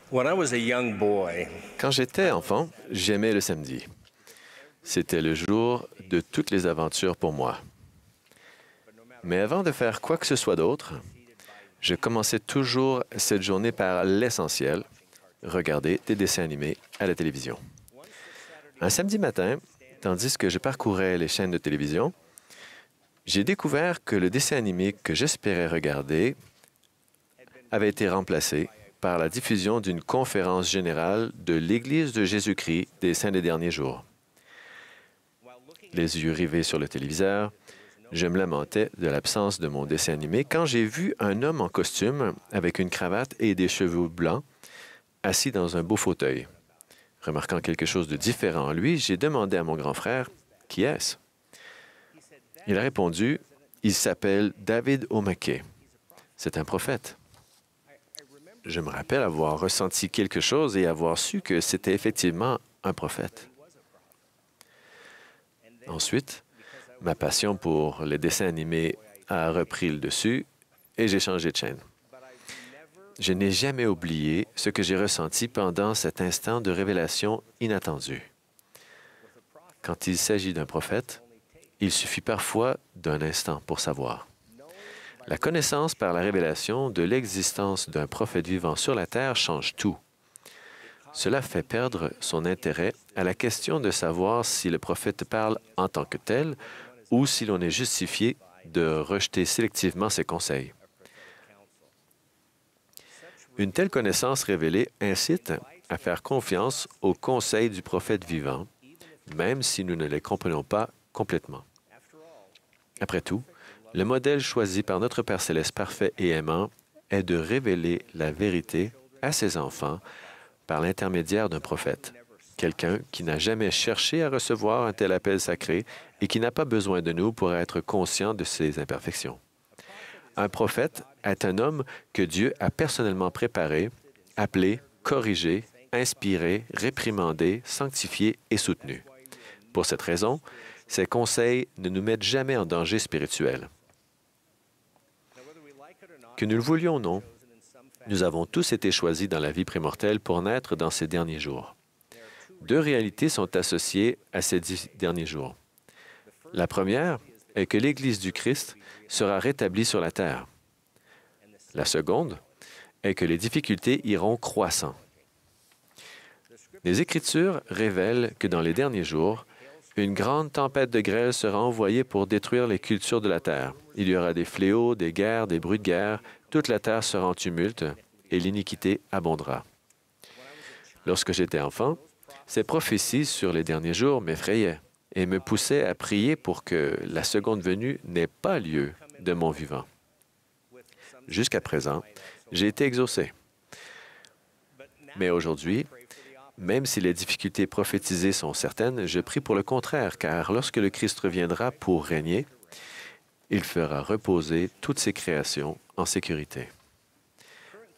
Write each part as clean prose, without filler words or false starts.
Quand j'étais enfant, j'aimais le samedi. C'était le jour de toutes les aventures pour moi. Mais avant de faire quoi que ce soit d'autre, je commençais toujours cette journée par l'essentiel, regarder des dessins animés à la télévision. Un samedi matin, tandis que je parcourais les chaînes de télévision, j'ai découvert que le dessin animé que j'espérais regarder avait été remplacé par la diffusion d'une conférence générale de l'Église de Jésus-Christ des Saints des Derniers Jours. Les yeux rivés sur le téléviseur, je me lamentais de l'absence de mon dessin animé quand j'ai vu un homme en costume avec une cravate et des cheveux blancs assis dans un beau fauteuil. Remarquant quelque chose de différent en lui, j'ai demandé à mon grand frère, « Qui est-ce? » Il a répondu, « Il s'appelle David O'Mackey. C'est un prophète. » Je me rappelle avoir ressenti quelque chose et avoir su que c'était effectivement un prophète. Ensuite, ma passion pour les dessins animés a repris le dessus et j'ai changé de chaîne. Je n'ai jamais oublié ce que j'ai ressenti pendant cet instant de révélation inattendue. Quand il s'agit d'un prophète, il suffit parfois d'un instant pour savoir. La connaissance par la révélation de l'existence d'un prophète vivant sur la terre change tout. Cela fait perdre son intérêt à la question de savoir si le prophète parle en tant que tel ou si l'on est justifié de rejeter sélectivement ses conseils. Une telle connaissance révélée incite à faire confiance aux conseils du prophète vivant, même si nous ne les comprenons pas complètement. Après tout, le modèle choisi par notre Père céleste parfait et aimant est de révéler la vérité à ses enfants par l'intermédiaire d'un prophète, quelqu'un qui n'a jamais cherché à recevoir un tel appel sacré et qui n'a pas besoin de nous pour être conscient de ses imperfections. Un prophète est un homme que Dieu a personnellement préparé, appelé, corrigé, inspiré, réprimandé, sanctifié et soutenu. Pour cette raison, ses conseils ne nous mettent jamais en danger spirituel. Que nous le voulions ou non, nous avons tous été choisis dans la vie prémortelle pour naître dans ces derniers jours. Deux réalités sont associées à ces derniers jours. La première est que l'Église du Christ sera rétablie sur la terre. La seconde est que les difficultés iront croissant. Les Écritures révèlent que dans les derniers jours, une grande tempête de grêle sera envoyée pour détruire les cultures de la terre. Il y aura des fléaux, des guerres, des bruits de guerre. Toute la terre sera en tumulte et l'iniquité abondera. Lorsque j'étais enfant, ces prophéties sur les derniers jours m'effrayaient et me poussaient à prier pour que la seconde venue n'ait pas lieu de mon vivant. Jusqu'à présent, j'ai été exaucé. Mais aujourd'hui, même si les difficultés prophétisées sont certaines, je prie pour le contraire, car lorsque le Christ reviendra pour régner, il fera reposer toutes ses créations en sécurité.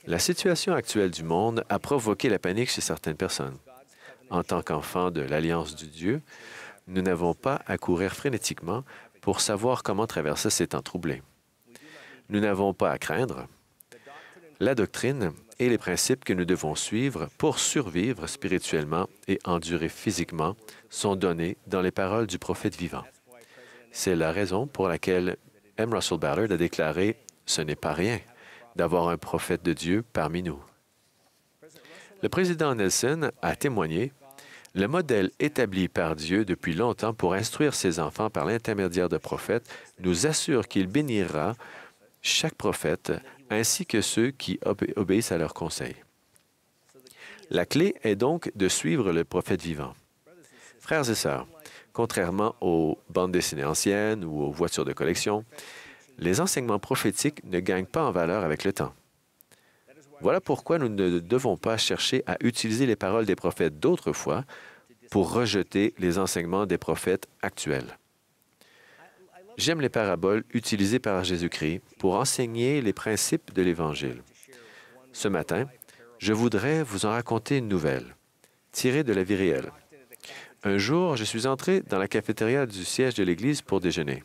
La situation actuelle du monde a provoqué la panique chez certaines personnes. En tant qu'enfants de l'Alliance du Dieu, nous n'avons pas à courir frénétiquement pour savoir comment traverser ces temps troublés. Nous n'avons pas à craindre. La doctrine et les principes que nous devons suivre pour survivre spirituellement et endurer physiquement sont donnés dans les paroles du prophète vivant. C'est la raison pour laquelle M. Russell Ballard a déclaré « Ce n'est pas rien d'avoir un prophète de Dieu parmi nous ». Le président Nelson a témoigné « Le modèle établi par Dieu depuis longtemps pour instruire ses enfants par l'intermédiaire de prophètes nous assure qu'il bénira chaque prophète ainsi que ceux qui obéissent à leurs conseils. » La clé est donc de suivre le prophète vivant. Frères et sœurs, contrairement aux bandes dessinées anciennes ou aux voitures de collection, les enseignements prophétiques ne gagnent pas en valeur avec le temps. Voilà pourquoi nous ne devons pas chercher à utiliser les paroles des prophètes d'autrefois pour rejeter les enseignements des prophètes actuels. J'aime les paraboles utilisées par Jésus-Christ pour enseigner les principes de l'Évangile. Ce matin, je voudrais vous en raconter une nouvelle, tirée de la vie réelle. Un jour, je suis entré dans la cafétéria du siège de l'Église pour déjeuner.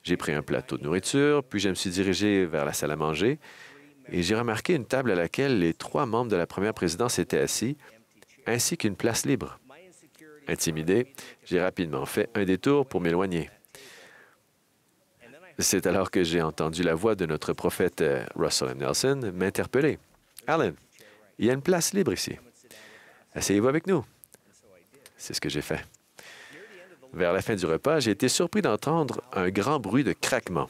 J'ai pris un plateau de nourriture, puis je me suis dirigé vers la salle à manger, et j'ai remarqué une table à laquelle les 3 membres de la première présidence étaient assis, ainsi qu'une place libre. Intimidé, j'ai rapidement fait un détour pour m'éloigner. C'est alors que j'ai entendu la voix de notre prophète Russell M. Nelson m'interpeller. « Alan, il y a une place libre ici. Asseyez-vous avec nous. » C'est ce que j'ai fait. Vers la fin du repas, j'ai été surpris d'entendre un grand bruit de craquement.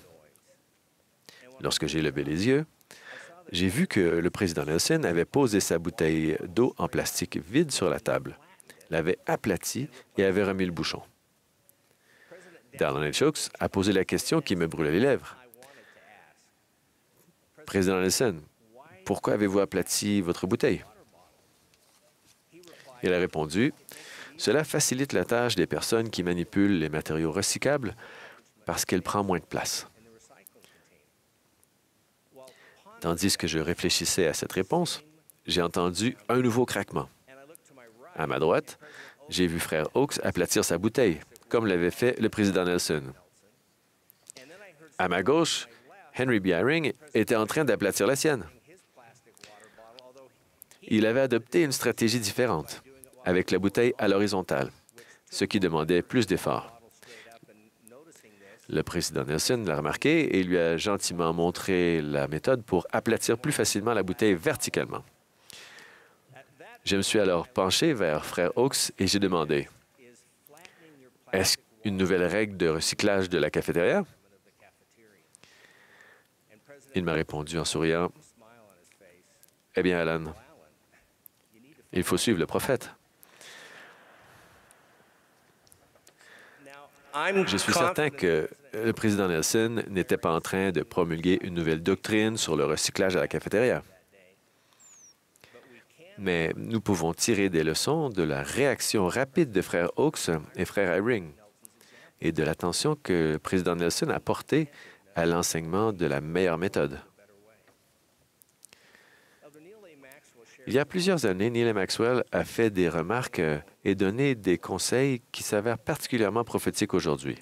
Lorsque j'ai levé les yeux, j'ai vu que le président Nelson avait posé sa bouteille d'eau en plastique vide sur la table, l'avait aplatie et avait remis le bouchon. Dallin H. Oaks a posé la question qui me brûlait les lèvres. « Président Nelson, pourquoi avez-vous aplati votre bouteille? » Il a répondu, « Cela facilite la tâche des personnes qui manipulent les matériaux recyclables parce qu'elle prend moins de place. » Tandis que je réfléchissais à cette réponse, j'ai entendu un nouveau craquement. À ma droite, j'ai vu frère Oaks aplatir sa bouteille, comme l'avait fait le président Nelson. À ma gauche, Henry B. Eyring était en train d'aplatir la sienne. Il avait adopté une stratégie différente, avec la bouteille à l'horizontale, ce qui demandait plus d'efforts. Le président Nelson l'a remarqué et lui a gentiment montré la méthode pour aplatir plus facilement la bouteille verticalement. Je me suis alors penché vers frère Oaks et j'ai demandé, « Est-ce une nouvelle règle de recyclage de la cafétéria? » Il m'a répondu en souriant, « Eh bien, Alan, il faut suivre le prophète. » Je suis certain que le président Nelson n'était pas en train de promulguer une nouvelle doctrine sur le recyclage à la cafétéria. Mais nous pouvons tirer des leçons de la réaction rapide de frère Oaks et frère Eyring et de l'attention que le président Nelson a portée à l'enseignement de la meilleure méthode. Il y a plusieurs années, Neal A. Maxwell a fait des remarques et donné des conseils qui s'avèrent particulièrement prophétiques aujourd'hui.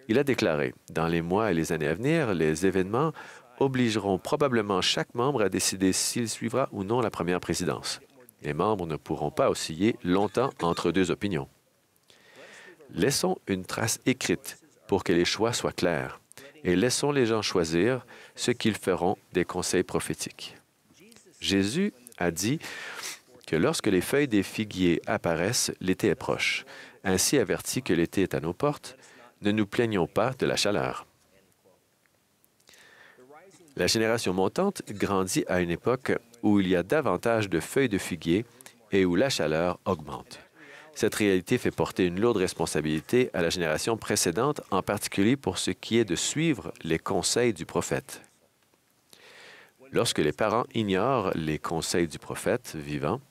Il a déclaré, « Dans les mois et les années à venir, les événements obligeront probablement chaque membre à décider s'il suivra ou non la première présidence. Les membres ne pourront pas osciller longtemps entre 2 opinions. Laissons une trace écrite pour que les choix soient clairs et laissons les gens choisir ce qu'ils feront des conseils prophétiques. » Jésus a dit que lorsque les feuilles des figuiers apparaissent, l'été est proche. Ainsi averti que l'été est à nos portes, ne nous plaignons pas de la chaleur. La génération montante grandit à une époque où il y a davantage de feuilles de figuier et où la chaleur augmente. Cette réalité fait porter une lourde responsabilité à la génération précédente, en particulier pour ce qui est de suivre les conseils du prophète. Lorsque les parents ignorent les conseils du prophète vivant,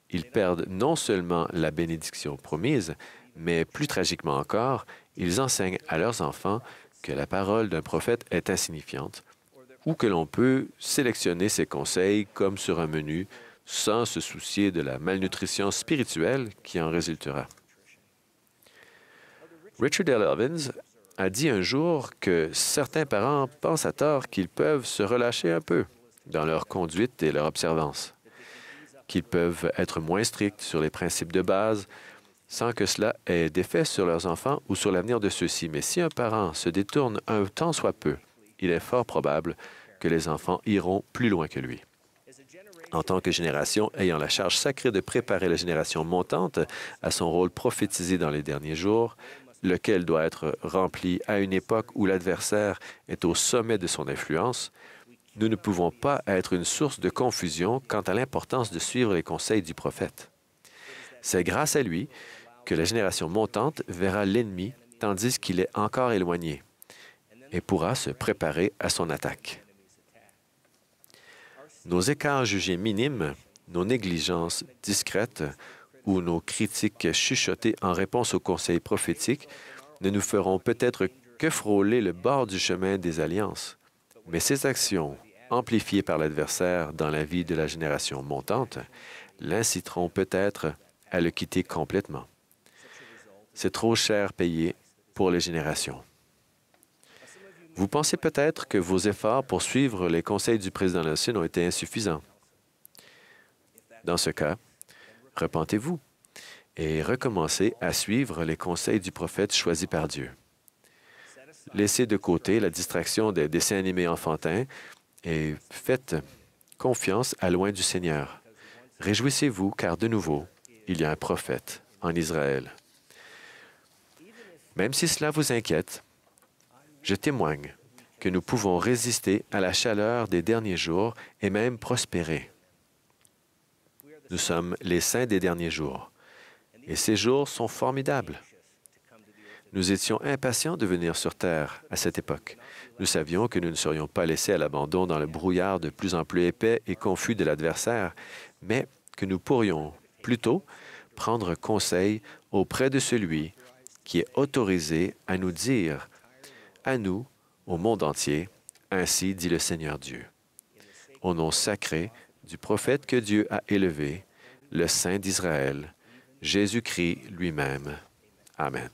ils perdent non seulement la bénédiction promise, mais plus tragiquement encore, ils enseignent à leurs enfants que la parole d'un prophète est insignifiante ou que l'on peut sélectionner ses conseils comme sur un menu sans se soucier de la malnutrition spirituelle qui en résultera. Richard L. Evans a dit un jour que certains parents pensent à tort qu'ils peuvent se relâcher un peu dans leur conduite et leur observance, qu'ils peuvent être moins stricts sur les principes de base sans que cela ait d'effet sur leurs enfants ou sur l'avenir de ceux-ci. Mais si un parent se détourne un tant soit peu, il est fort probable que les enfants iront plus loin que lui. En tant que génération ayant la charge sacrée de préparer la génération montante à son rôle prophétisé dans les derniers jours, lequel doit être rempli à une époque où l'adversaire est au sommet de son influence, nous ne pouvons pas être une source de confusion quant à l'importance de suivre les conseils du prophète. C'est grâce à lui que la génération montante verra l'ennemi tandis qu'il est encore éloigné et pourra se préparer à son attaque. Nos écarts jugés minimes, nos négligences discrètes ou nos critiques chuchotées en réponse aux conseils prophétiques ne nous feront peut-être que frôler le bord du chemin des alliances. Mais ces actions, amplifiées par l'adversaire dans la vie de la génération montante, l'inciteront peut-être à le quitter complètement. C'est trop cher payé pour les générations. Vous pensez peut-être que vos efforts pour suivre les conseils du président Nelson ont été insuffisants. Dans ce cas, repentez-vous et recommencez à suivre les conseils du prophète choisi par Dieu. Laissez de côté la distraction des dessins animés enfantins et faites confiance à loin du Seigneur. Réjouissez-vous, car de nouveau, il y a un prophète en Israël. Même si cela vous inquiète, je témoigne que nous pouvons résister à la chaleur des derniers jours et même prospérer. Nous sommes les saints des derniers jours, et ces jours sont formidables. Nous étions impatients de venir sur Terre à cette époque. Nous savions que nous ne serions pas laissés à l'abandon dans le brouillard de plus en plus épais et confus de l'adversaire, mais que nous pourrions plutôt prendre conseil auprès de celui qui est autorisé à nous dire, à nous, au monde entier, ainsi dit le Seigneur Dieu. Au nom sacré du prophète que Dieu a élevé, le Saint d'Israël, Jésus-Christ lui-même. Amen.